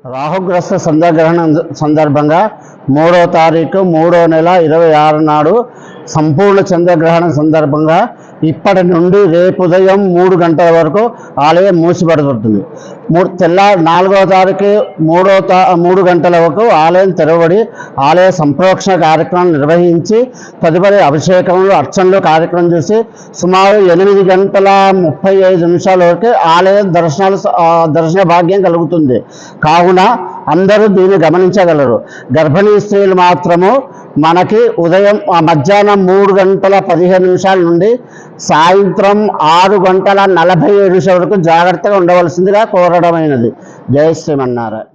రాహుగ్రస్త చంద్రగ్రహణం సందర్భంగా 3వ తారీఖు 3వ నెల 26 నాడు సంపూర్ణ చంద్రగ్రహణం సందర్భంగా ఇప్పటి నుండి రేపు ఉదయం 3 గంటల వరకు ఆలయం మూసిపడుతుంది. తెల్లారి 4వ తారీఖు 3 గంటల వరకు ఆలయం తెరవబడి ఆలయ సంప్రోక్షణ కార్యక్రమం నిర్వహించి తదుపరి అభిషేకములు అర్చనలు కార్యక్రమం చేసి సుమారు 8 గంటల 35 నిమిషాల వరకు ఆలయ దర్శన భాగ్యం కలుగుతుంది. కావున అందరూ దీన్ని గమనించగలరు. గర్భిణీ స్త్రీలు మాత్రము మనకి ఉదయం మధ్యాహ్నం 3 గంటల 15 నిమిషాల నుండి సాయంత్రం 6 గంటల 47 నిమిషాల వరకు జాగ్రత్తగా ఉండవలసిందిగా కోరడమైనది. జై శ్రీమన్నారాయణ.